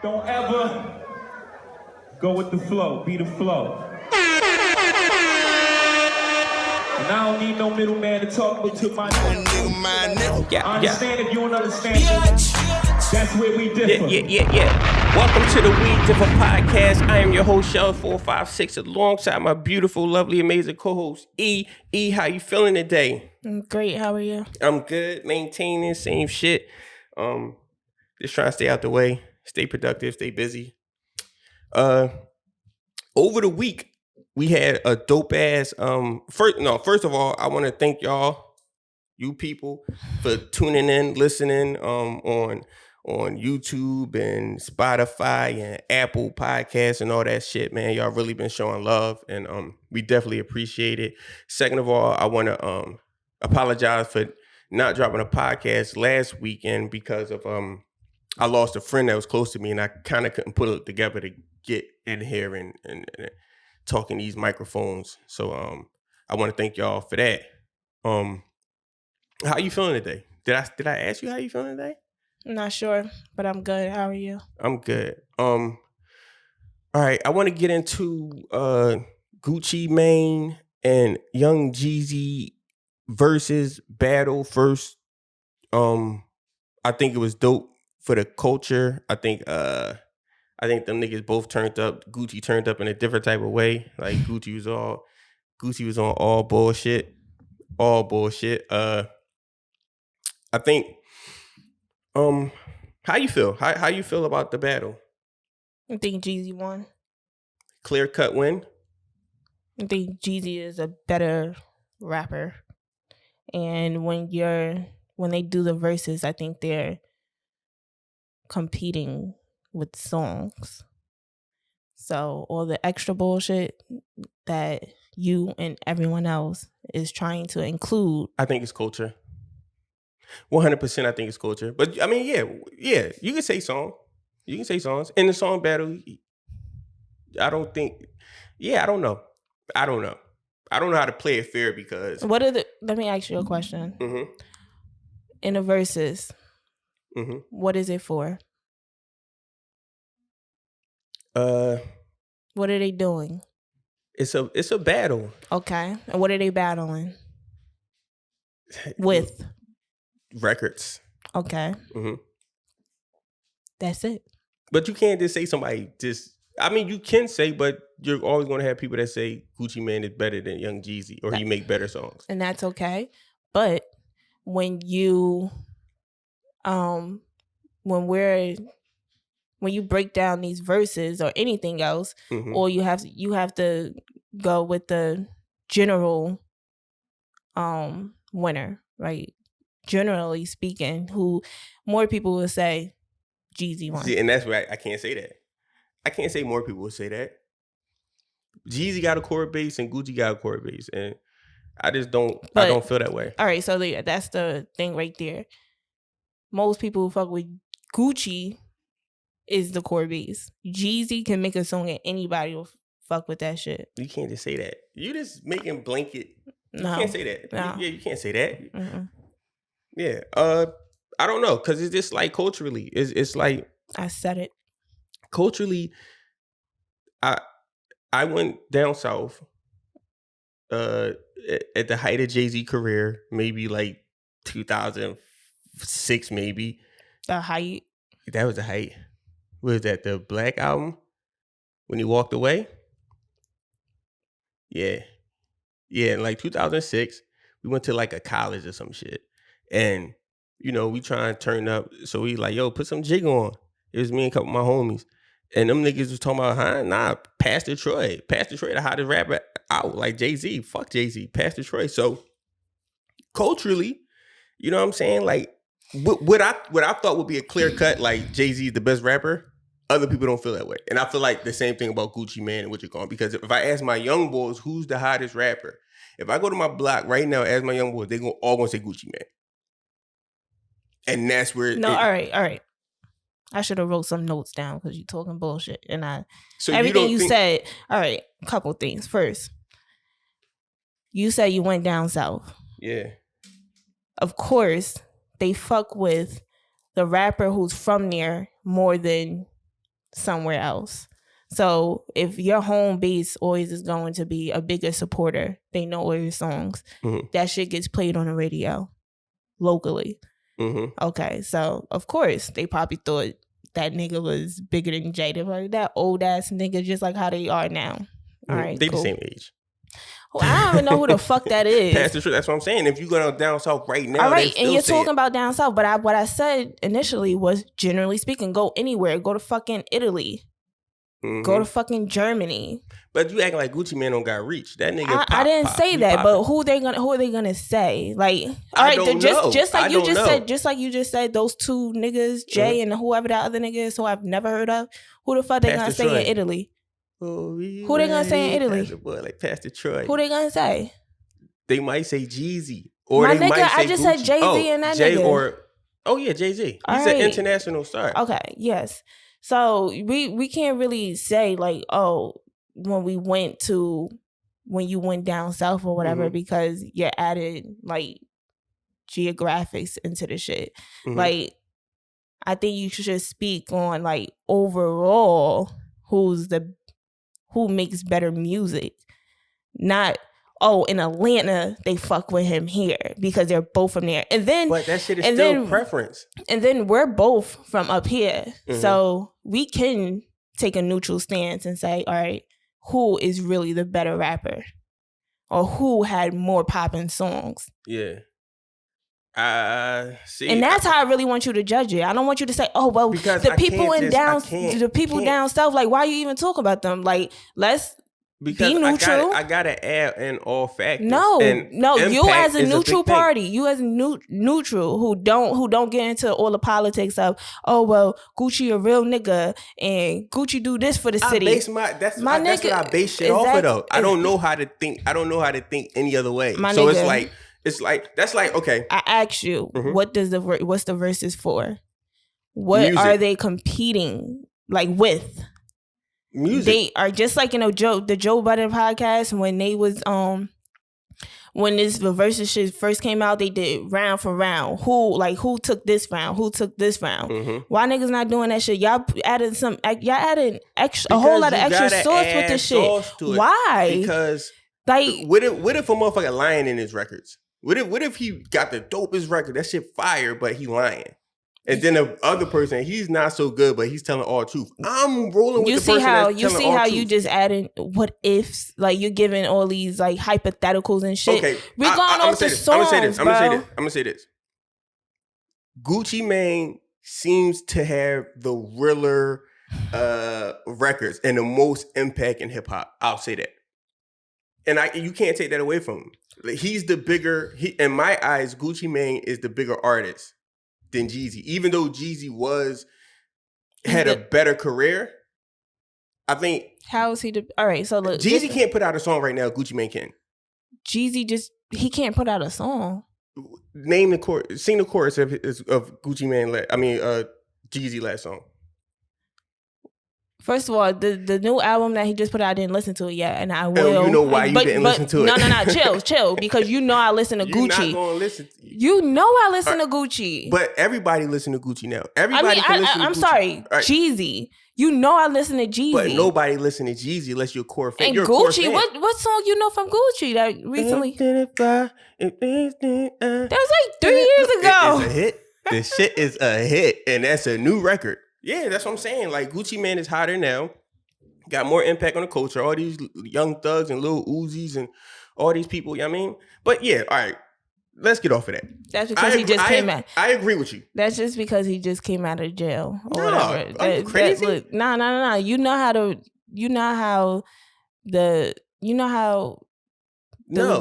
Don't ever go with the flow. Be the flow. And I don't need no middleman to talk to my nigga. Yeah, I understand if you don't understand. That's where we differ. Yeah. Welcome to the We Differ podcast. I am your host, Shell456, alongside my beautiful, lovely, amazing co-host, E. E, how you feeling today? Great, how are you? I'm good, maintaining, same shit. Just trying to stay out the way, stay productive, stay busy. Over the week, we had a dope ass. First of all, I want to thank y'all, you people, for tuning in, listening on YouTube and Spotify and Apple Podcasts and all that shit, man. Y'all really been showing love, and we definitely appreciate it. Second of all, I want to apologize for not dropping a podcast last weekend because of I lost a friend that was close to me, and I kind of couldn't put it together to get in here and talk in these microphones. So I want to thank y'all for that. How you feeling today? Did I ask you how you feeling today? I'm not sure, but I'm good. How are you? I'm good. All right, I want to get into Gucci Mane and Young JEEZY versus battle first. I think it was dope for the culture. I think them niggas both turned up. Gucci turned up in a different type of way. Like Gucci was on all bullshit. All bullshit. I think how you feel? How you feel about the battle? I think JEEZY won. Clear cut win? I think JEEZY is a better rapper. And when they do the verses, I think they're competing with songs. So all the extra bullshit that you and everyone else is trying to include, I think it's culture. 100%, I think it's culture. But I mean, yeah, you can say song. You can say songs. In the song battle, I don't know. I don't know how to play it fair because let me ask you a question. Mm-hmm. In the verses, Mm-hmm. what is it for? What are they doing? It's a battle. Okay. And what are they battling with? Records. Okay. Mm-hmm. That's it. But you can't just say somebody you can say, but you're always going to have people that say Gucci Mane is better than Young JEEZY or he make better songs. And that's okay. But when you when you break down these verses or anything else, mm-hmm. or you have to go with the general winner, right? Generally speaking, who more people will say JEEZY won. See, and that's why I can't say that. I can't say more people will say that. JEEZY got a core base and Gucci got a core base, and I don't feel that way. All right, so that's the thing right there. Most people who fuck with Gucci is the core base. JEEZY can make a song and anybody will fuck with that shit. You can't just say that. You just making blanket. You No. can't say that. No. You can't say that. Mm-mm. Yeah. I don't know, because it's just like culturally. It's like I said it. Culturally, I went down south at the height of Jay-Z career, maybe like 2006, maybe. The height. That was the height. Was that the Black album? When he walked away? Yeah. Yeah, in like 2006, we went to like a college or some shit. And, we try and turn up. So we like, yo, put some jig on. It was me and a couple of my homies. And them niggas was talking about, nah, Pastor Troy. Pastor Troy, the hottest rapper out. Like Jay-Z. Fuck Jay-Z. Pastor Troy. So culturally, you know what I'm saying? Like, what I thought would be a clear cut, like Jay-Z is the best rapper, other people don't feel that way. And I feel like the same thing about Gucci Mane and what you're calling. Because if I ask my young boys who's the hottest rapper, if I go to my block right now, ask my young boys, they all gonna say Gucci Mane. And that's where all right. I should have wrote some notes down because you're talking bullshit. And everything you said, all right, a couple things. First, you said you went down south. Yeah. Of course, they fuck with the rapper who's from there more than somewhere else. So if your home base always is going to be a bigger supporter, they know all your songs. That shit gets played on the radio locally. Okay, so of course they probably thought that nigga was bigger than Jay. They were like, that old ass nigga, just like how they are now. All right, they cool. the same age. Well, I don't even know who the fuck that is. Pastor Troy, that's what I'm saying. If you go down south right now, all right, and you're talking about down south, but what I said initially was, generally speaking, go anywhere. Go to fucking Italy. Go to fucking Germany. But you acting like Gucci Mane don't got reach. That nigga. I didn't say that, but who are they gonna say? Like, all right, just like you just said, those two niggas, Jay and whoever that other nigga is, who I've never heard of. Who the fuck they gonna say in Italy? Who they gonna say in Italy? Boy, like Pastor Troy. Who they gonna say? They might say Jeezy, or my they nigga, might say I just Gucci. said Jay-Z and that Jay nigga. Jay-Z. He's an international star. Okay, yes. So we can't really say like, oh, when you went down south or whatever, because you added like geographics into the shit. Like, I think you should speak on like overall who makes better music, not in Atlanta they fuck with him here because they're both from there, and then but that shit is still preference. And then we're both from up here, so we can take a neutral stance and say, all right, who is really the better rapper, or who had more popping songs? Yeah. See, and that's how I really want you to judge it. I don't want you to say, "Oh, well, the people down south, like, why you even talk about them?" Like, let's be neutral. I gotta add in all factors. No, you as a neutral party, you as a neutral who don't get into all the politics of, oh well, Gucci a real nigga and Gucci do this for the city. That's what I base shit off of though. I don't know how to think. I don't know how to think any other way. So it's like that's like, okay. I asked you, what's the verses for? What music. Are they competing like with? Music. They are just like, the Joe Budden podcast when they was when the versus shit first came out, they did round for round. Who took this round? Who took this round? Why niggas not doing that shit? Y'all added a whole lot of extra sauce with this shit. Why? Because like, what if a motherfucker lying in his records? What if he got the dopest record? That shit fire, but he lying. And then the other person, he's not so good, but he's telling all truth. I'm rolling with the person that's telling all truth. You see how you just adding what ifs? Like, you're giving all these like hypotheticals and shit. Okay, we're going off the songs, I'm gonna say this. Gucci Mane seems to have the realer records and the most impact in hip hop. I'll say that. And you can't take that away from him. He's the bigger, in my eyes, Gucci Mane is the bigger artist than Jeezy. Even though Jeezy had a better career, I think. How is he? All right, so look, Jeezy can't put out a song right now. Gucci Mane can. Jeezy he can't put out a song. Name the chorus. Sing the chorus of Gucci Mane. Jeezy last song. First of all, the new album that he just put out, I didn't listen to it yet, and I will. You know why you didn't listen to it? No, chill, because you know I listen to Gucci. You're not gonna listen. You know I listen to Gucci. But everybody listen to Gucci now. Everybody can listen to Gucci. I'm sorry, right. Jeezy. You know I listen to Jeezy. But nobody listen to Jeezy unless you're a core fan. And you're Gucci, what song you know from Gucci that recently? That was like 3 years ago. It's a hit. This shit is a hit, and that's a new record. Yeah, that's what I'm saying. Like, Gucci Mane is hotter now. Got more impact on the culture. All these young thugs and little Uzis and all these people, you know what I mean? But yeah, all right. Let's get off of that. That's because he just came out. I agree with you. That's just because he just came out of jail or whatever. Are you crazy? No. You know how the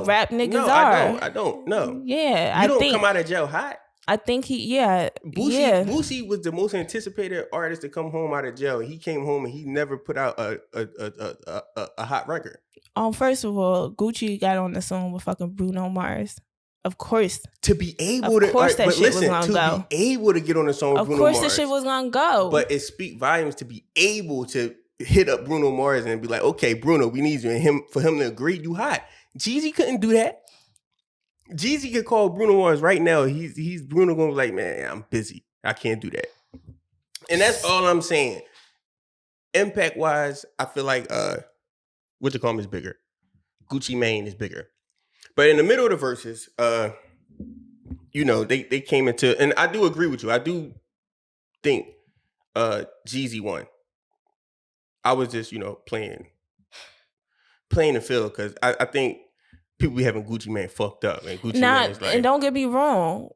rap niggas are. I don't. No. Yeah, you don't come out of jail hot. I think Boosie was the most anticipated artist to come home out of jail. He came home and he never put out a hot record. First of all, Gucci got on the song with fucking Bruno Mars. Of course. To be able to, was gonna be able to get on the song with Bruno Mars. Of course the shit was gonna go. But it speaks volumes to be able to hit up Bruno Mars and be like, okay, Bruno, we need you. And for him to agree, you hot. Jeezy couldn't do that. Jeezy could call Bruno Mars right now. He's Bruno gonna be like, man, I'm busy. I can't do that. And that's all I'm saying. impact wise, I feel like what you call him is bigger. Gucci Mane is bigger. But in the middle of the verses, they came into, and I do agree with you. I do think JEEZY won. I was just, playing the field because I think people be having Gucci Mane fucked up, and Gucci Mane is like. And don't get me wrong,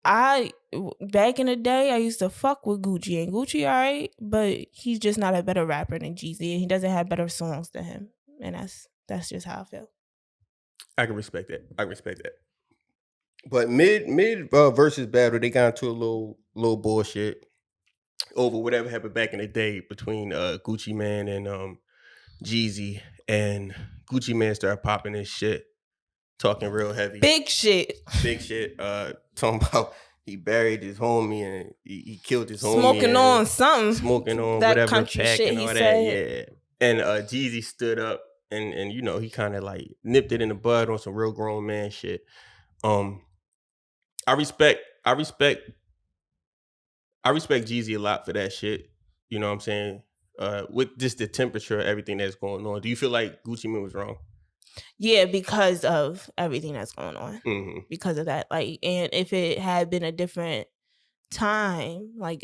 back in the day I used to fuck with Gucci, and Gucci alright, but he's just not a better rapper than JEEZY, and he doesn't have better songs than him, and that's just how I feel. I can respect that. But mid versus battle, they got into a little bullshit over whatever happened back in the day between Gucci Mane and JEEZY, and Gucci Mane started popping his shit, talking real heavy. Big shit. Talking about he buried his homie and he killed his homie. Smoking on that whatever country pack shit and all he that. said. Yeah. And JEEZY stood up and he kind of like nipped it in the bud on some real grown man shit. I respect JEEZY a lot for that shit. You know what I'm saying? With just the temperature of everything that's going on. Do you feel like Gucci Mane was wrong? Yeah, because of everything that's going on. Mm-hmm. Because of that. Like, and if it had been a different time, like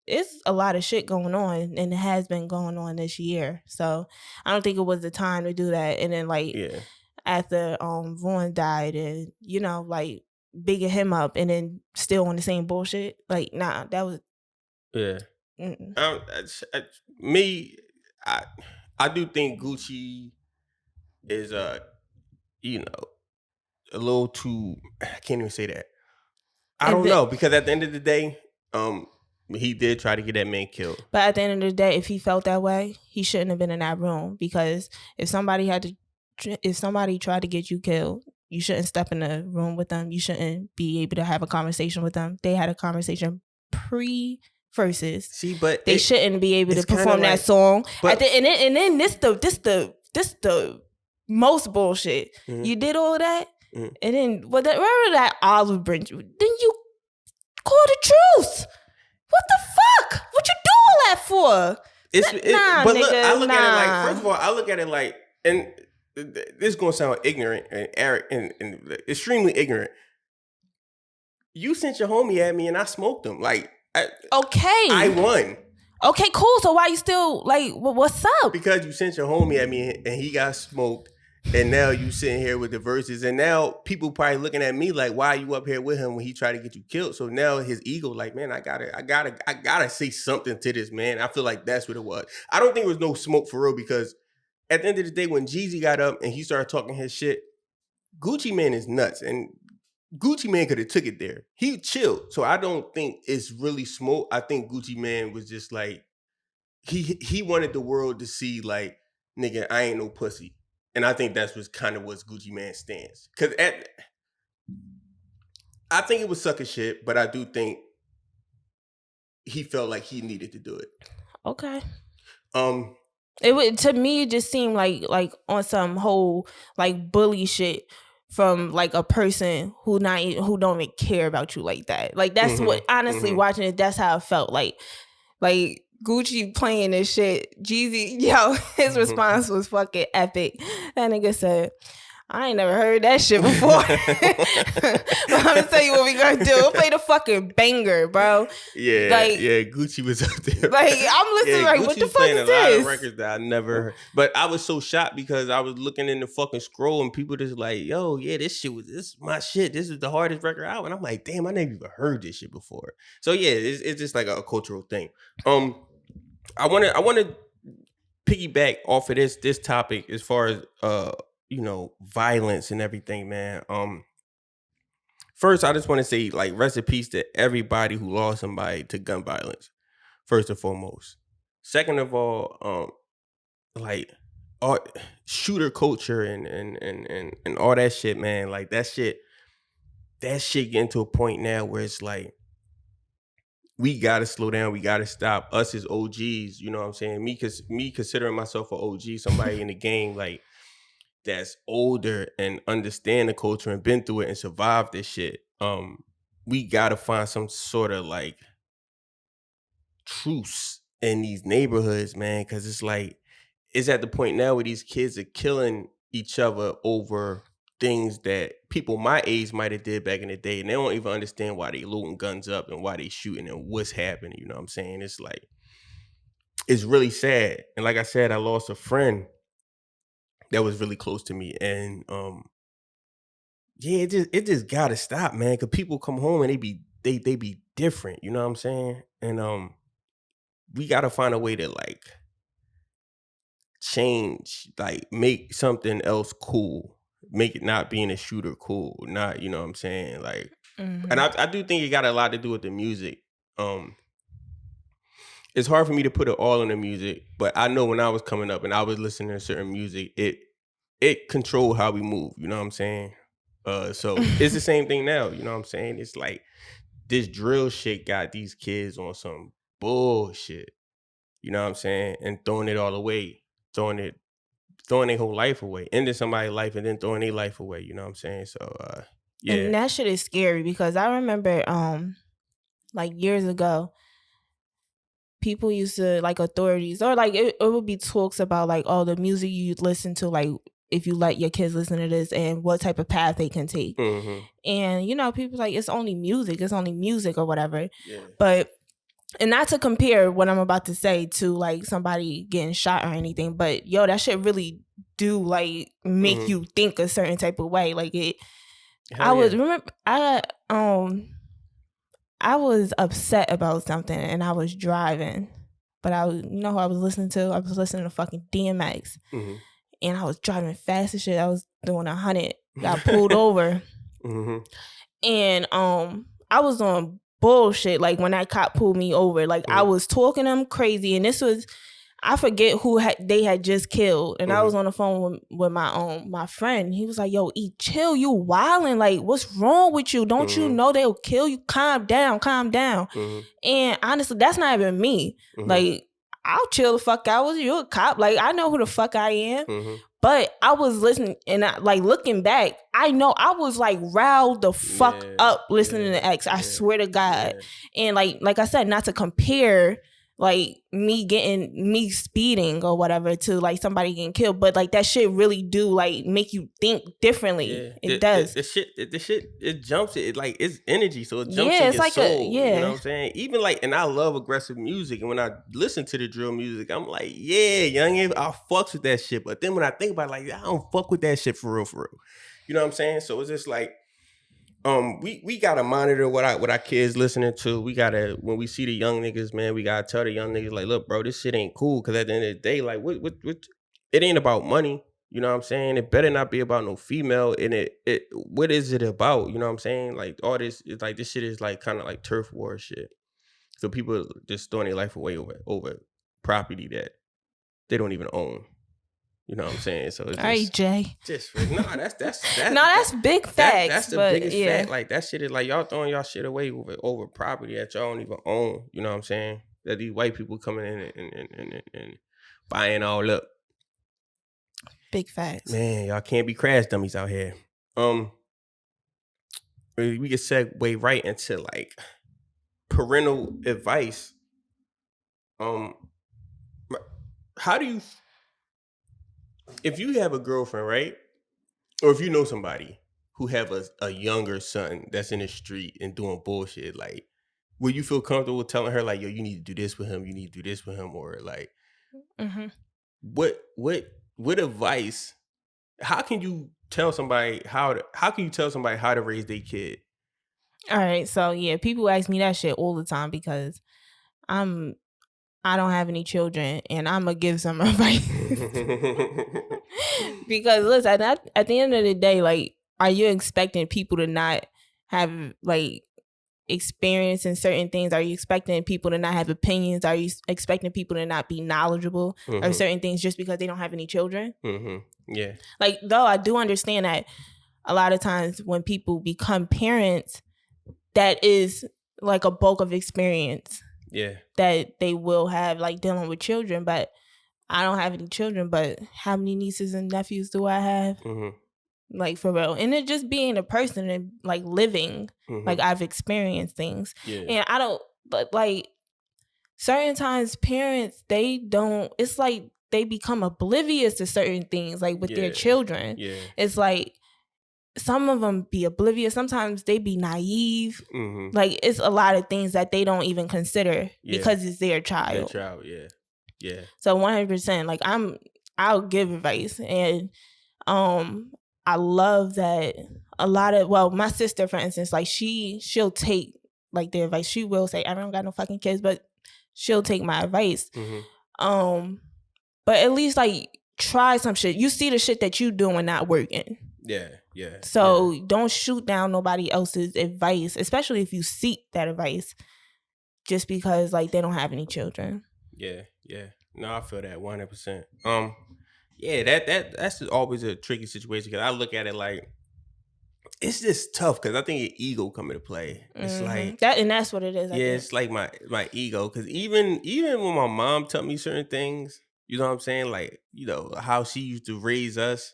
it's a lot of shit going on, and it has been going on this year. So I don't think it was the time to do that. And then after Vaughn died, and like bigging him up, and then still on the same bullshit. Like, nah, that was I do think Gucci is a little too. I can't even say that. I don't know, because at the end of the day, he did try to get that man killed. But at the end of the day, if he felt that way, he shouldn't have been in that room, because if somebody tried to get you killed, you shouldn't step in the room with them. You shouldn't be able to have a conversation with them. They had a conversation pre-verses. See, but they shouldn't be able to perform that song. And then this the most bullshit. Mm-hmm. You did all that, mm-hmm. And then wherever that olive branch, then you call the truth. What the fuck? What you do all that for? But look, I look at it like, first of all, I look at it like, and this is gonna sound ignorant and arrogant and extremely ignorant. You sent your homie at me and I smoked him. Like, okay, I won. Okay, cool. So why you still like? What's up? Because you sent your homie at me and he got smoked, and now you sitting here with the verses, and now people probably looking at me like, why are you up here with him when he tried to get you killed? So now his ego, like, man, I gotta say something to this, man. I feel like that's what it was. I don't think it was no smoke for real, because at the end of the day, when JEEZY got up and he started talking his shit, Gucci Mane is nuts, and Gucci Mane could have took it there. He chilled. So I don't think it's really smoke. I think Gucci Mane was just like, he wanted the world to see, like, nigga, I ain't no pussy. And I think that's what Gucci Mane stands. Because I think it was sucker shit, but I do think he felt like he needed to do it. Okay. To me, it just seemed like on some whole like bully shit from like a person who don't even care about you like that. Like, that's mm-hmm. what, honestly, mm-hmm. watching it, that's how it felt. Like Gucci playing this shit. JEEZY, his response was fucking epic. That nigga said, I ain't never heard that shit before. But I'm gonna tell you what we gonna do. We'll play the fucking banger, bro. Yeah, Gucci was up there. Like, I'm listening, like, Gucci's what the fuck is this? A lot of records that I never heard. But I was so shocked because I was looking in the fucking scroll and people just like, yo, yeah, this is my shit. This is the hardest record out. And I'm like, damn, I never even heard this shit before. So yeah, it's just like a cultural thing. I want to piggyback off of this topic as far as violence and everything, man. First, I just want to say, like, rest in peace to everybody who lost somebody to gun violence, first and foremost. Second of all, shooter culture and all that shit, man. Like, that shit getting to a point now where it's like, we gotta slow down. We gotta stop. Us as OGs, you know what I'm saying? Me considering myself an OG, somebody in the game, like, that's older and understand the culture and been through it and survived this shit. We gotta find some sort of like truce in these neighborhoods, man, because it's like it's at the point now where these kids are killing each other over things that people my age might have did back in the day, and they don't even understand why they loading guns up and why they shooting and what's happening. You know what I'm saying? It's like it's really sad. And like I said, I lost a friend that was really close to me, and yeah, it just gotta stop, man. Because people come home and they be different. You know what I'm saying? And we gotta find a way to like change, like make something else cool, make it not being a shooter cool, not, you know what I'm saying, like. And I do think it got a lot to do with the music. It's hard for me to put it all in the music, but I know when I was coming up and I was listening to certain music, it controlled how we move, you know what I'm saying? So it's the same thing now, you know what I'm saying? It's like this drill shit got these kids on some bullshit, you know what I'm saying? And throwing it all away, throwing their whole life away, ending somebody's life and then throwing their life away, you know what I'm saying? So yeah. And that shit is scary because I remember like years ago, people used to, like, authorities, or like it would be talks about like, oh, the music you listen to, like if you let your kids listen to this and what type of path they can take. And, you know, people like, it's only music or whatever. Yeah. But, and not to compare what I'm about to say to like somebody getting shot or anything, but yo, that shit really do like make you think a certain type of way. Like it, remember, I was upset about something and I was driving, but you know who I was listening to? I was listening to fucking DMX. And I was driving fast as shit. I was doing 100. Got pulled over. And I was on bullshit. Like when that cop pulled me over, like I was talking them crazy. And this was, I forget who they had just killed. And I was on the phone with my friend. He was like, yo, chill, you wildin'. Like, what's wrong with you? Don't you know they'll kill you? Calm down. And honestly, that's not even me. Like, I'll chill the fuck out. You a cop? Like, I know who the fuck I am. But I was listening and like looking back, I know I was like riled the fuck up listening to X. I swear to God. And like I said, not to compare like me speeding or whatever to like somebody getting killed, but like that shit really do like make you think differently. It does. The shit, it jumps it like it's energy, so it jumps in it's your like soul. You know what I'm saying? Even like, and I love aggressive music, and when I listen to the drill music, I'm like, yeah, youngin, I fucks with that shit. But then when I think about it, like, I don't fuck with that shit for real. You know what I'm saying? So it's just like, we gotta monitor what our kids listening to. We gotta, when we see the young niggas, man, we gotta tell the young niggas like, look, bro, this shit ain't cool. Cause at the end of the day, like, what it ain't about money. You know what I'm saying? It better not be about no female. And it what is it about? You know what I'm saying? Like all this is like, this shit is like kind of like turf war shit. So people just throwing their life away over property that they don't even own. You know what I'm saying? So it's all right, Jay. That's big facts. That's the biggest fact. Like that shit is like y'all throwing y'all shit away over property that y'all don't even own. You know what I'm saying? That these white people coming in and buying all up. Big facts. Man, y'all can't be crash dummies out here. We can segue right into like parental advice. How do you, if you have a girlfriend, right? Or if you know somebody who have a younger son that's in the street and doing bullshit, like, will you feel comfortable telling her like, yo, you need to do this with him, you need to do this with him, or like, what advice? How can you tell somebody how to raise their kid? All right, so yeah, people ask me that shit all the time because I don't have any children, and I'm gonna give some advice. Because listen, at the end of the day, like, are you expecting people to not have like experience in certain things? Are you expecting people to not have opinions? Are you expecting people to not be knowledgeable of certain things just because they don't have any children? Yeah. Like, though I do understand that a lot of times when people become parents, that is like a bulk of experience. Yeah. That they will have like dealing with children, but I don't have any children, but how many nieces and nephews do I have? Like, for real. And it just being a person and like living, like I've experienced things. And I don't, but like, certain times parents, it's like they become oblivious to certain things, like with their children. Yeah. It's like some of them be oblivious. Sometimes they be naive. Mm-hmm. Like it's a lot of things that they don't even consider because it's their child. Their child, yeah. Yeah. So 100%, like I'll give advice, and I love that a lot of, well, my sister, for instance, like she'll take like the advice. She will say, I don't got no fucking kids, but she'll take my advice. Mm-hmm. But at least like try some shit. You see the shit that you doing not working. Yeah, yeah. So don't shoot down nobody else's advice, especially if you seek that advice, just because like they don't have any children. Yeah, yeah. No, I feel that 100%. Yeah, that's always a tricky situation because I look at it like it's just tough because I think your ego come into play. It's like that, and that's what it is. It's like my ego because even when my mom taught me certain things, you know what I'm saying, like how she used to raise us,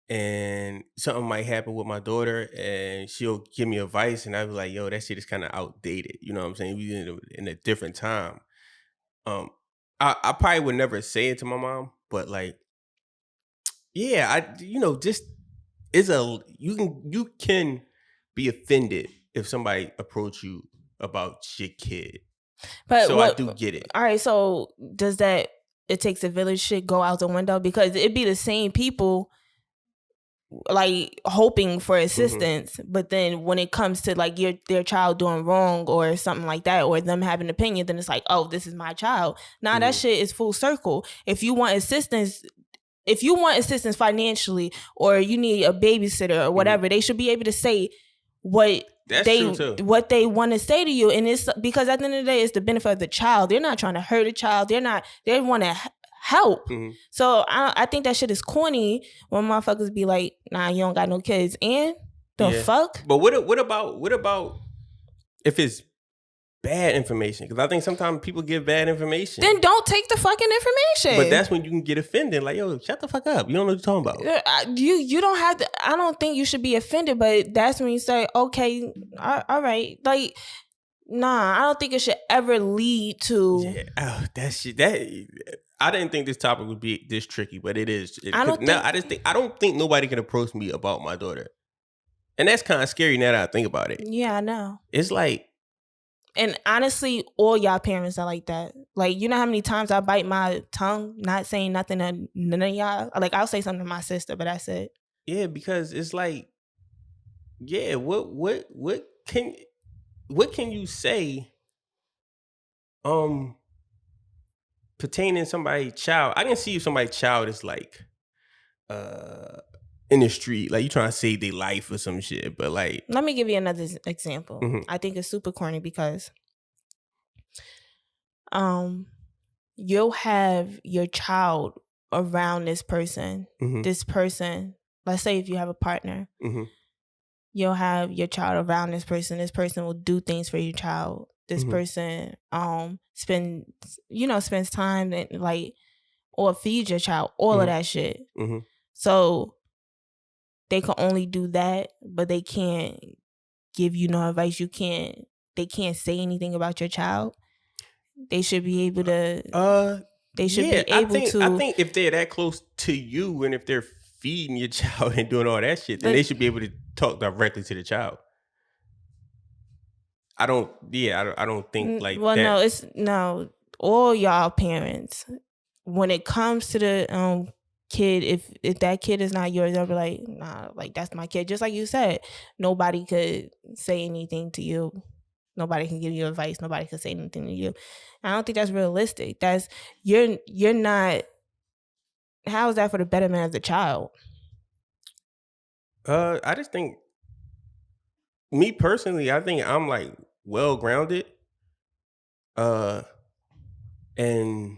and something might happen with my daughter, and she'll give me advice, and I'd be like, "Yo, that shit is kind of outdated." You know what I'm saying? We in a different time. I probably would never say it to my mom, but like, yeah, just you can be offended if somebody approach you about your kid. But so I do get it. All right, so does that it takes a village shit go out the window? Because it'd be the same people like hoping for assistance, but then when it comes to like their child doing wrong or something like that, or them having an opinion, then it's like, oh, this is my child. Nah, that shit is full circle. If you want assistance financially, or you need a babysitter or whatever, they should be able to say what they want to say to you. And it's because at the end of the day, it's the benefit of the child. They're not trying to hurt a child. They want to help. So I think that shit is corny when motherfuckers be like, nah, you don't got no kids. And the fuck? But what about if it's bad information? Because I think sometimes people give bad information. Then don't take the fucking information. But that's when you can get offended. Like, yo, shut the fuck up. You don't know what you're talking about. You don't have to. I don't think you should be offended, but that's when you say, okay, all right. Like, nah, I don't think it should ever lead to. Yeah, that shit. I didn't think this topic would be this tricky, but it is. I don't think nobody can approach me about my daughter, and that's kind of scary now that I think about it. Yeah, I know. It's like. And honestly, all y'all parents are like that. Like, you know how many times I bite my tongue not saying nothing to none of y'all? Like, I'll say something to my sister, but that's it. Yeah, because it's like, yeah, what can you say pertaining to somebody's child? I can see if somebody's child is like in the street, like you trying to save their life or some shit, but like, let me give you another example. I think it's super corny because you'll have your child around this person. This person, let's say if you have a partner, you'll have your child around this person. This person will do things for your child. This person spends time and like, or feed your child, all of that shit. So they can only do that, but they can't give you no advice. They can't say anything about your child. They should be able to. They should be able to. I think if they're that close to you, and if they're feeding your child and doing all that shit, then they should be able to talk directly to the child. I don't think like. Well, that. no. All y'all parents, when it comes to the kid, if that kid is not yours, they'll be like, nah, like that's my kid. Just like you said, nobody could say anything to you. Nobody can give you advice. Nobody can say anything to you. I don't think that's realistic. That's you're not. How is that for the betterment of the child? I just think, me personally, I think I'm like well grounded. And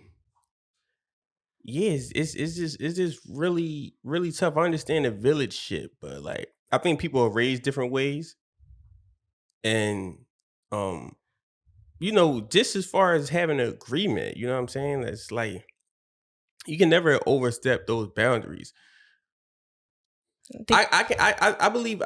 yeah, it's just really, really tough. I understand the village shit, but like I think people are raised different ways. And just as far as having an agreement, you know what I'm saying? That's like you can never overstep those boundaries. I believe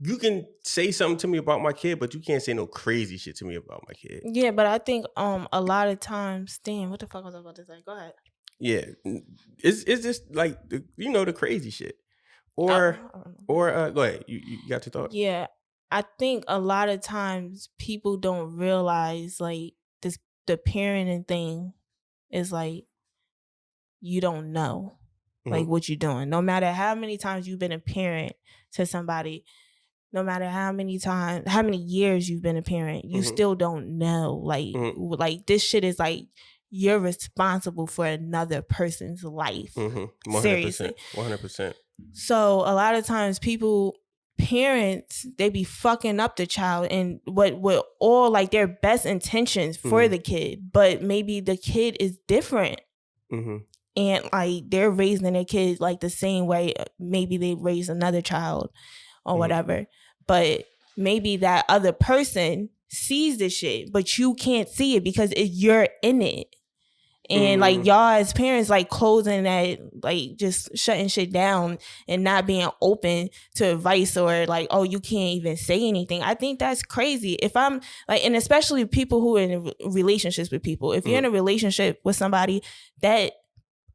you can say something to me about my kid, but you can't say no crazy shit to me about my kid. Yeah, but I think a lot of times, damn, what the fuck was I about to say? Go ahead. Yeah, it's just like the crazy shit, or go ahead. You got your thought? Yeah, I think a lot of times people don't realize like the parenting thing is like you don't know like what you're doing. No matter how many times you've been a parent to somebody, no matter how many years you've been a parent, you still don't know. Like this shit is like you're responsible for another person's life. 100%, Seriously. 100%. So a lot of times parents, they be fucking up the child and with all like their best intentions for the kid, but maybe the kid is different. And like they're raising their kids like the same way maybe they raise another child or whatever. But maybe that other person sees this shit, but you can't see it because you're in it. And like y'all as parents like closing that, like just shutting shit down and not being open to advice or like, oh, you can't even say anything. I think that's crazy. If I'm like, and especially people who are in relationships with people, if you're in a relationship with somebody, that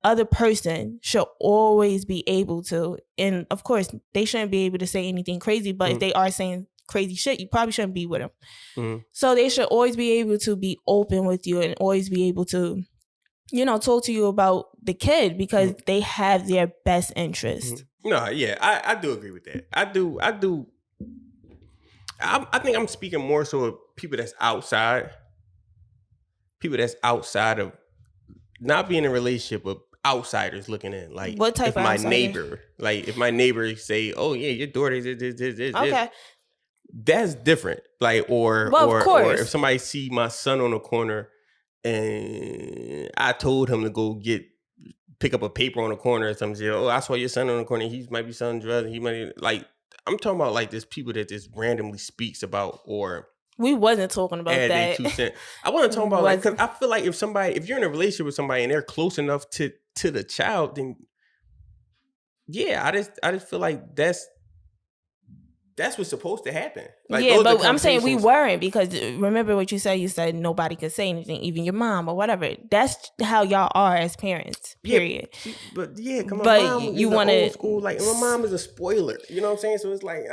other person should always be able to, and of course they shouldn't be able to say anything crazy, but if they are saying crazy shit, you probably shouldn't be with them. So they should always be able to be open with you and always be able to, talk to you about the kid because they have their best interest. No, yeah, I do agree with that. I do. I think I'm speaking more so of people that's outside of not being in a relationship with outsiders looking in. Like, what type if of my outsider? neighbor, like if my neighbor say, "Oh yeah, your daughter is this," okay, that's different. Like, or if somebody see my son on the corner and I told him to go pick up a paper on the corner or something. Say, oh, I saw your son on the corner. He might be selling drugs. He might like. I'm talking about like there's people that just randomly speaks about or. We wasn't talking about that. I want to talk about like, because I feel like if you're in a relationship with somebody and they're close enough to the child, then yeah, I just feel like that's what's supposed to happen. Like, yeah, but I'm saying we weren't, because remember what you said. You said nobody could say anything, even your mom or whatever. That's how y'all are as parents. Period. Yeah, but yeah, come on. But my mom you want old school. Like, my mom is a spoiler. You know what I'm saying? So it's like,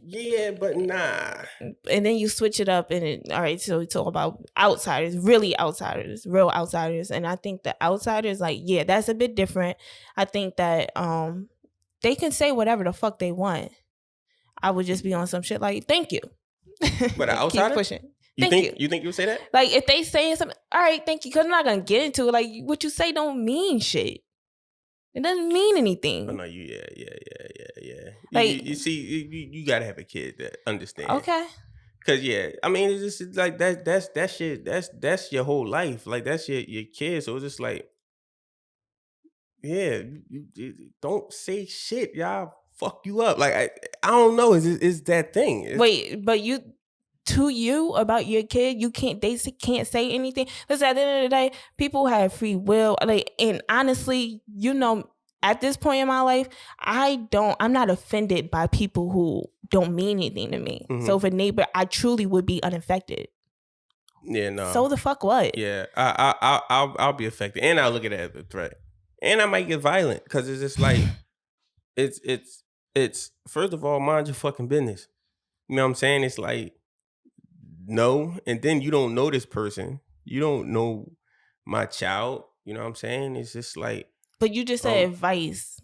yeah, but nah. And then you switch it up, and all right. So we talk about outsiders, really outsiders, real outsiders, and I think the outsiders, like, yeah, that's a bit different. I think that they can say whatever the fuck they want. I would just be on some shit like, thank you. But an outsider? Keep pushing. You think you would say that? Like, if they saying something, all right, thank you, because I'm not going to get into it. Like, what you say don't mean shit. It doesn't mean anything. Oh, no, yeah. Like, you see, you got to have a kid that understands. Okay. Because, yeah, I mean, it's just like, that shit, that's your whole life. Like, that's your kid. So it's just like, yeah, you don't say shit, y'all. Fuck you up. Like, I don't know. It's that thing. Wait, but to you about your kid, they can't say anything. Because at the end of the day, people have free will. Like, and honestly, at this point in my life, I'm not offended by people who don't mean anything to me. So if a neighbor, I truly would be unaffected. Yeah, no. So the fuck what? Yeah, I'll be affected, and I'll look at it as a threat, and I might get violent because it's just like it's first of all, mind your fucking business. You know what I'm saying? It's like, no, and then you don't know this person. You don't know my child. You know what I'm saying? It's just like. But you just said advice.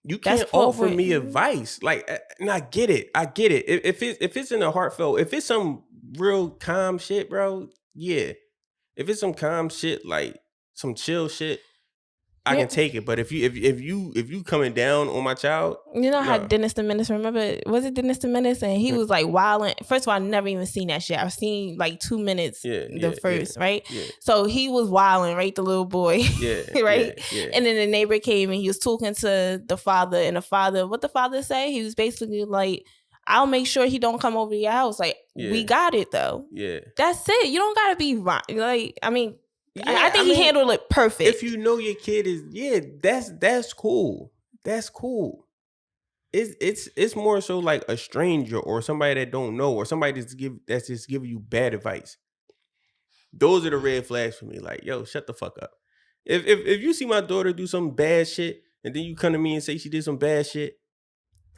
You can't offer me advice. Like, and I get it. If it's in a heartfelt, if it's some real calm shit, bro, yeah. If it's some calm shit, like some chill shit, I can take it. But if you coming down on my child, how Dennis the Menace, remember, was it Dennis the Menace? And he was like wilding. First of all, I never even seen that shit. I've seen like 2 minutes first, right? Yeah. So he was wilding, right? The little boy, right? Yeah. And then the neighbor came and he was talking to the father, and what the father say? He was basically like, I'll make sure he don't come over to your house. Like, we got it though. Yeah. That's it. You don't gotta be right. Like, I mean. Yeah, I think he handled it perfect. If you know your kid is, that's cool. That's cool. it's more so like a stranger or somebody that don't know or somebody that's just giving you bad advice. Those are the red flags for me. Like, yo, shut the fuck up. If you see my daughter do some bad shit and then you come to me and say she did some bad shit,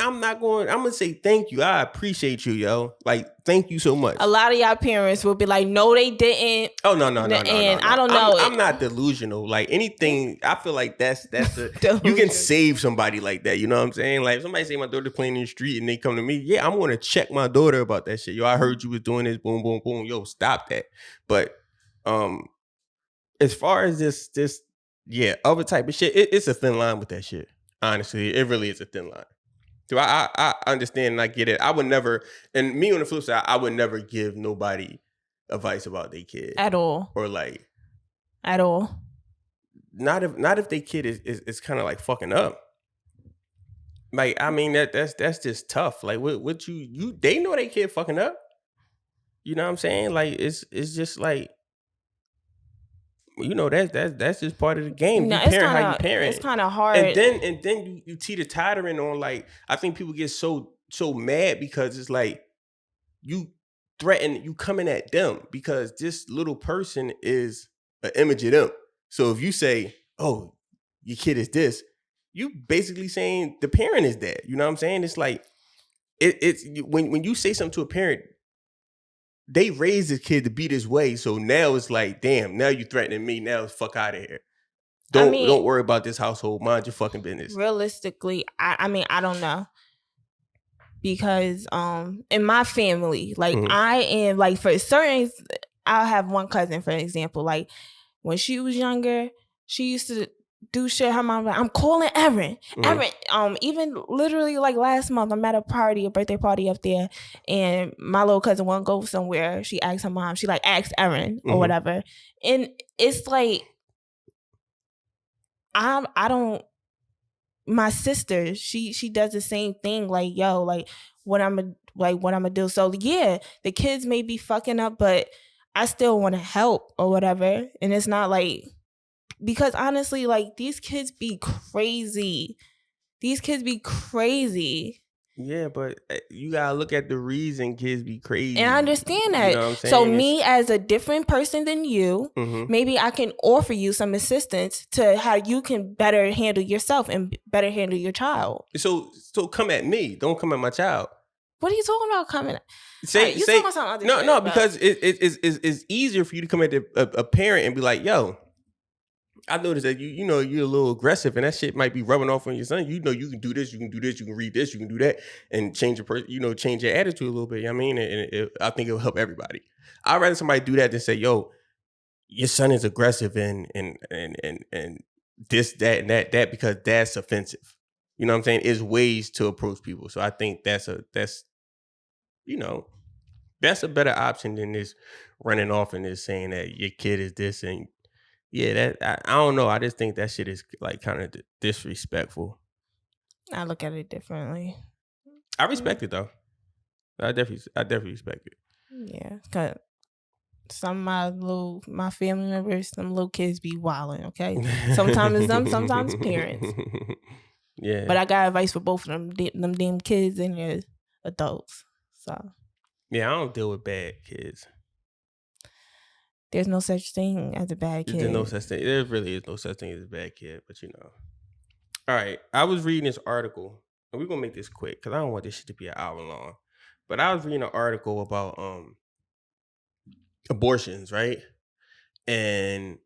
I'm gonna say thank you. I appreciate you, yo. Like, thank you so much. A lot of y'all parents will be like, no, they didn't. Oh, no. And I don't know. I'm not delusional. Like, anything, I feel like that's you can save somebody like that. You know what I'm saying? Like, if somebody say my daughter playing in the street and they come to me, yeah, I'm gonna check my daughter about that shit. Yo, I heard you was doing this, boom, boom, boom. Yo, stop that. But as far as this other type of shit, it's a thin line with that shit. Honestly, it really is a thin line. So I understand and I get it. I would never, and me on the flip side, I would never give nobody advice about their kid at all, or like at all. Not if their kid is kind of like fucking up. Like, I mean, that's just tough. Like, what you they know their kid fucking up. You know what I'm saying? Like, it's just like, you know, that's just part of the game. No, you parent how you parent. It's kind of hard. And then you teeter-tottering on, like, I think people get so mad because it's like you coming at them because this little person is an image of them. So if you say, oh, your kid is this, you basically saying the parent is that. You know what I'm saying? It's like it's when you say something to a parent, they raised this kid to be this way, so now it's like, damn, now you threatening me. Now it's fuck out of here. Don't worry about this household. Mind your fucking business. Realistically, I mean, I don't know. Because in my family, like, I am, like, for certain, I'll have one cousin, for example, like, when she was younger, she used to do shit. Her mom was like, I'm calling Erin. Erin, even literally like last month, I'm at a birthday party up there, and my little cousin won't go somewhere. She asked her mom, she like asked Erin or whatever. And it's like, I don't, my sister, she does the same thing. Like, yo, like, what I'm gonna do. So yeah, the kids may be fucking up, but I still want to help or whatever. And it's not like, because honestly, like, these kids be crazy. Yeah, but you gotta look at the reason kids be crazy. And I understand that. You know what I'm saying? So me, as a different person than you, maybe I can offer you some assistance to how you can better handle yourself and better handle your child. So come at me. Don't come at my child. What are you talking about coming at? Talking about something other shit, because it's easier for you to come at a parent and be like, yo, I noticed that you know you're a little aggressive and that shit might be rubbing off on your son. You know you can do this, you can do this, you can read this, you can do that, and change your attitude a little bit. You know what I mean, and I think it'll help everybody. I'd rather somebody do that than say, yo, your son is aggressive and this, that, and that because that's offensive. You know what I'm saying? There's ways to approach people. So I think that's a better option than this running off and this saying that your kid is this. And yeah, that I don't know. I just think that shit is like kind of disrespectful. I look at it differently. I respect it though. I definitely respect it. Yeah, cause some of my family members, some little kids be wilding. Okay, sometimes it's them, sometimes parents. Yeah, but I got advice for both of them damn kids and their adults. So yeah, I don't deal with bad kids. There's no such thing as a bad kid. There's no such thing. There really is no such thing as a bad kid, but you know. All right, I was reading this article, and we're gonna make this quick because I don't want this shit to be an hour long. But I was reading an article about abortions, right? And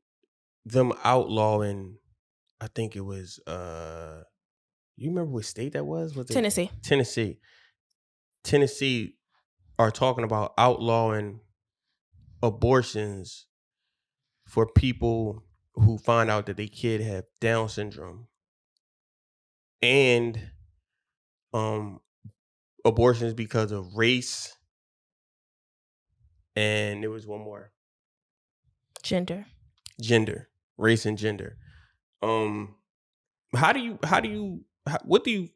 them outlawing, I think it was you remember what state that was? Was it Tennessee? Tennessee are talking about outlawing abortions for people who find out that their kid have Down syndrome, and abortions because of race, and there was one more. Gender, race and gender. What do you?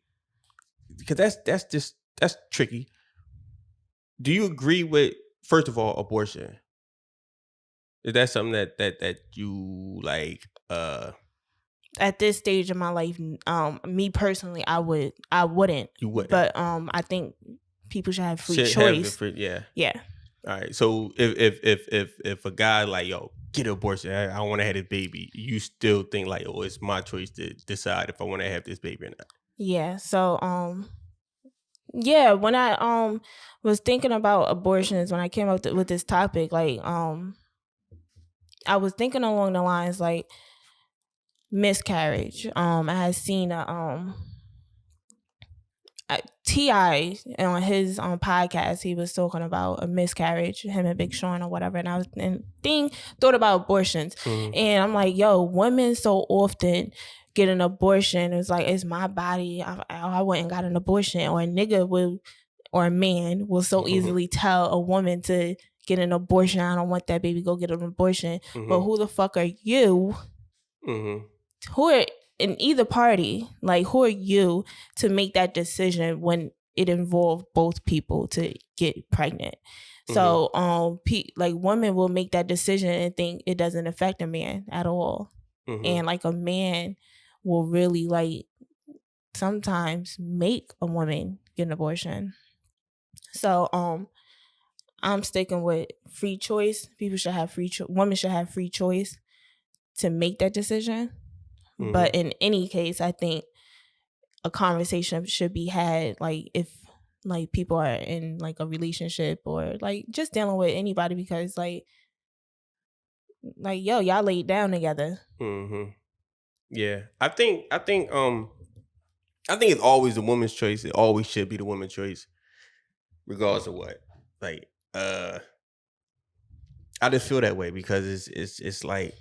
Because that's tricky. Do you agree with, first of all, abortion? Is that something that you like? At this stage of my life, me personally, I wouldn't. You wouldn't. But I think people should have free choice. Yeah. Yeah. All right. So if a guy like, yo, get an abortion, I want to have this baby, you still think like, oh, it's my choice to decide if I want to have this baby or not. Yeah. So yeah, when I was thinking about abortions, when I came up with this topic, like I was thinking along the lines like miscarriage. I had seen T.I. on his podcast, he was talking about a miscarriage, him and Big Sean or whatever, and I was thought about abortions, and I'm like, yo, women so often get an abortion. It's like, it's my body. I went and got an abortion, or a nigga will, or a man will so easily tell a woman to get an abortion. I don't want that baby. Go get an abortion. But who the fuck are you? Who are in either party? Like, who are you to make that decision when it involved both people to get pregnant? So, like, women will make that decision and think it doesn't affect a man at all, and like a man will really like sometimes make a woman get an abortion. So, I'm sticking with free choice. People should have women should have free choice to make that decision. But in any case, I think a conversation should be had, like, if like people are in like a relationship or like just dealing with anybody, because like yo, y'all laid down together. Yeah, I think it's always the woman's choice. It always should be the woman's choice, regardless of what. Like, I just feel that way because it's like,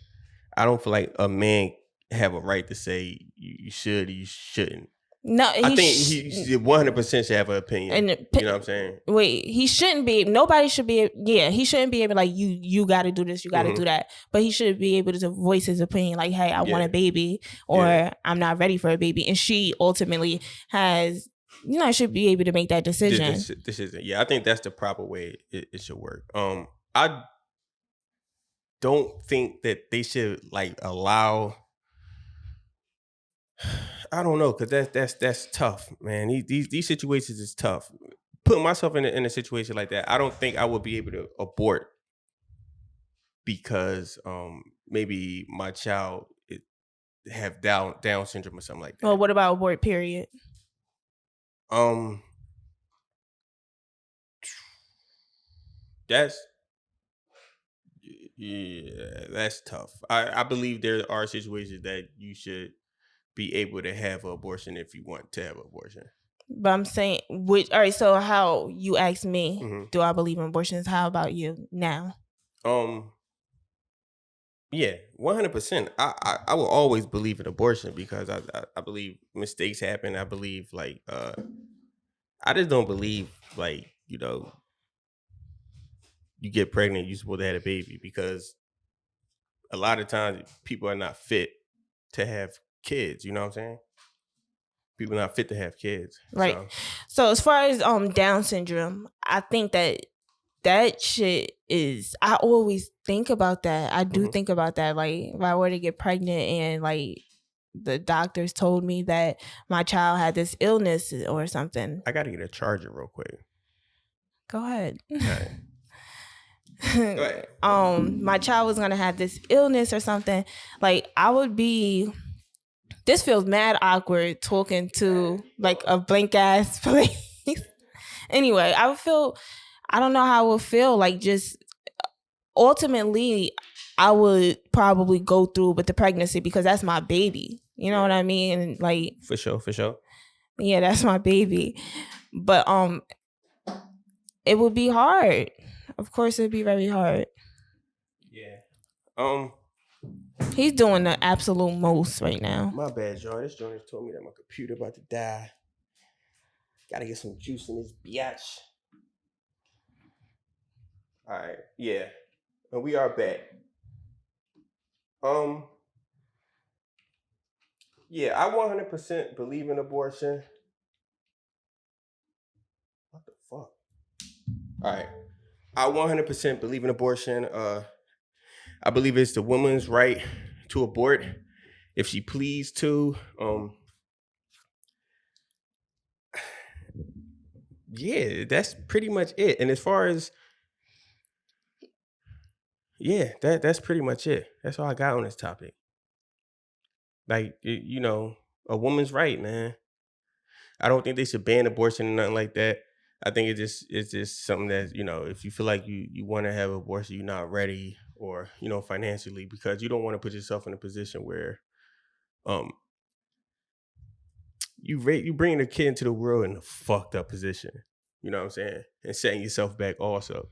I don't feel like a man have a right to say you should or you shouldn't. No, I think he 100% should have an opinion. You know what I'm saying? Wait, he shouldn't be. Nobody should be. Yeah, he shouldn't be able like you got to do this, you got to do that. But he should be able to voice his opinion, like, hey, I want a baby, or I'm not ready for a baby, and she ultimately has, should be able to make that decision. This isn't. Yeah, I think that's the proper way it should work. I don't think that they should like allow. I don't know, because that's tough, man. These situations is tough. Putting myself in a situation like that, I don't think I would be able to abort because maybe my child have Down syndrome or something like that. Well, what about abort period? That's tough. I believe there are situations that you should be able to have an abortion if you want to have an abortion. But I'm saying, all right, so how you asked me, do I believe in abortions? How about you now? Yeah, 100%. I will always believe in abortion because I believe mistakes happen. I believe like I just don't believe like, you get pregnant, you're supposed to have a baby, because a lot of times people are not fit to have kids. You know what I'm saying? People are not fit to have kids. Right. So as far as Down syndrome, I think that shit is, I always think about that. I do think about that. Like, if I were to get pregnant and like the doctors told me that my child had this illness or something. I gotta get a charger real quick. Go ahead. All right. Go ahead. My child was gonna have this illness or something. Like, I would be. This feels mad awkward talking to like a blank ass place. Anyway, I don't know how I would feel. Like, just ultimately, I would probably go through with the pregnancy because that's my baby. You know what I mean? And like, for sure. Yeah, that's my baby. But it would be hard. Of course, it'd be very hard. Yeah. He's doing the absolute most right now. My bad, y'all. This joint told me that my computer about to die. Gotta get some juice in this biatch. All right. Yeah. And we are back. Yeah, I 100% believe in abortion. What the fuck? All right. I 100% believe in abortion. I believe it's the woman's right to abort. if she pleased to. Yeah, that's pretty much it. And as far as that's pretty much it. That's all I got on this topic. Like, a woman's right, man. I don't think they should ban abortion or nothing like that. I think it's just something that, if you feel like you want to have abortion, you're not ready, or, financially, because you don't want to put yourself in a position where you bring a kid into the world in a fucked up position. You know what I'm saying? And setting yourself back also.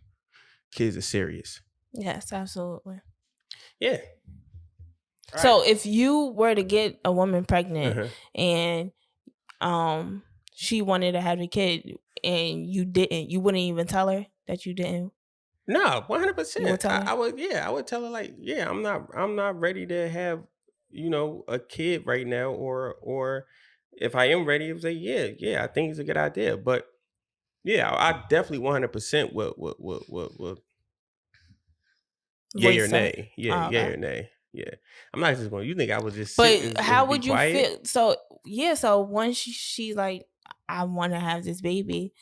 Kids are serious. Yes, absolutely. Yeah. So if you were to get a woman pregnant and she wanted to have a kid and you didn't, you wouldn't even tell her that you didn't? No, 100%. You would tell her? I would tell her, like, I'm not ready to have, a kid right now, or if I am ready, I would say, I think it's a good idea. But yeah, I definitely 100% will yay or nay. Yeah, yay or nay. Yeah. I'm not just going, you think I would just sit But how and be would you quiet? feel? So once she's like, I want to have this baby,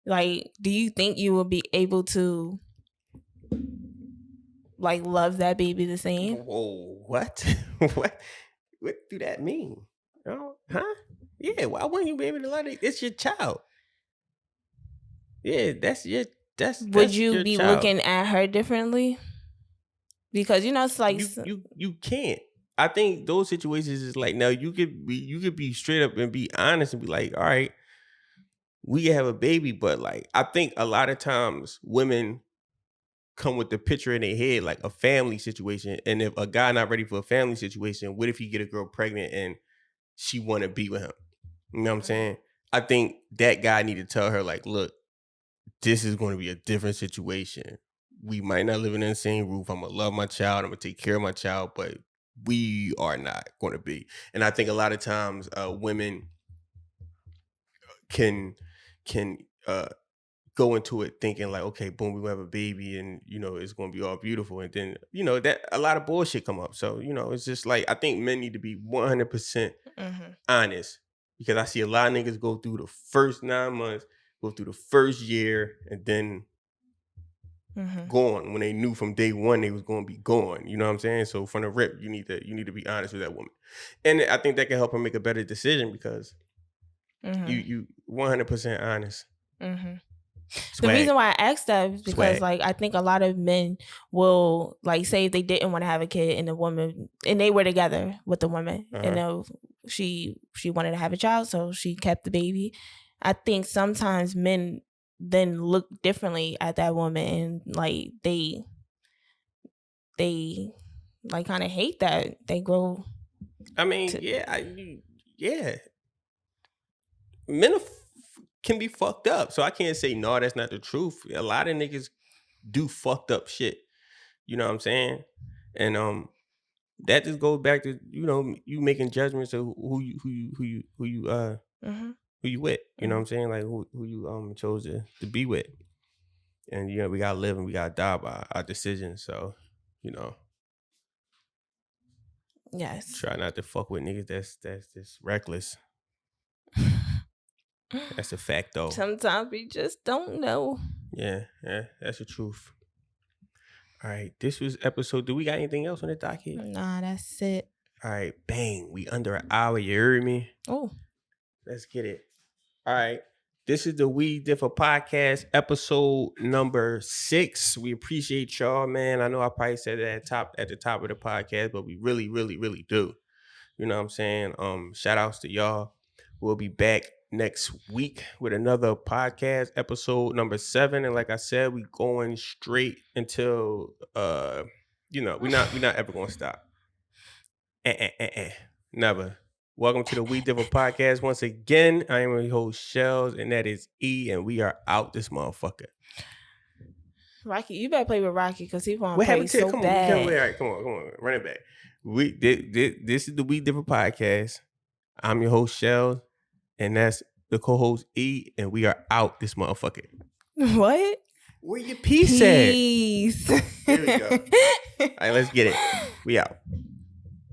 like, do you think you will be able to, like, love that baby the same? Whoa, what? What do that mean? Oh, huh? Yeah, why wouldn't you be able to love it? It's your child. Yeah, that's Would you your be child. looking at her differently? Because it's like you can't. I think those situations is like, now you could be straight up and be honest and be like, all right, we have a baby, but like, I think a lot of times women come with the picture in their head, like a family situation. And if a guy not ready for a family situation, what if he get a girl pregnant and she want to be with him? You know what I'm saying? I think that guy need to tell her, like, look, this is going to be a different situation. We might not live in the same roof. I'm going to love my child. I'm going to take care of my child, but we are not going to be. And I think a lot of times women can go into it thinking like, okay, boom, we have a baby and, it's going to be all beautiful. And then, that a lot of bullshit come up. So, it's just like, I think men need to be 100% honest, because I see a lot of niggas go through the first 9 months, go through the first year, and then gone when they knew from day one they was going to be gone. You know what I'm saying? So from the rip, you need to be honest with that woman. And I think that can help her make a better decision, because you 100% honest. The reason why I asked that is because like, I think a lot of men will, like, say if they didn't want to have a kid and the woman, and they were together with the woman, and she wanted to have a child, so she kept the baby. I think sometimes men then look differently at that woman, and like they like kind of hate that they grow. I mean, men can be fucked up, so I can't say no, that's not the truth. A lot of niggas do fucked up shit. You know what I'm saying? And that just goes back to, you making judgments of who you with. You know what I'm saying? Like who you chose to be with. And we gotta live and we gotta die by our decisions. So, yes, try not to fuck with niggas that's just reckless. That's a fact, though. Sometimes we just don't know. Yeah, that's the truth. All right, this was episode. Do we got anything else on the docket? Nah, that's it. All right, bang. We under an hour. You heard me? Oh, let's get it. All right, this is the We Differ Podcast, episode number 6. We appreciate y'all, man. I know I probably said that at the top of the podcast, but we really, really, really do. You know what I'm saying? Shout outs to y'all. We'll be back next week with another podcast, episode number 7. And like I said, we going straight until we're not ever gonna stop. Never. Welcome to the We Differ Podcast. Once again, I am your host Shells, and that is E, and we are out this motherfucker. Rocky, you better play with Rocky because he want to play so come bad. On, come on, run it back. This is the We Differ Podcast. I'm your host Shells, and that's the co-host E, and we are out this motherfucker. What? Where your peace at? Peace. There we go. All right, let's get it. We out.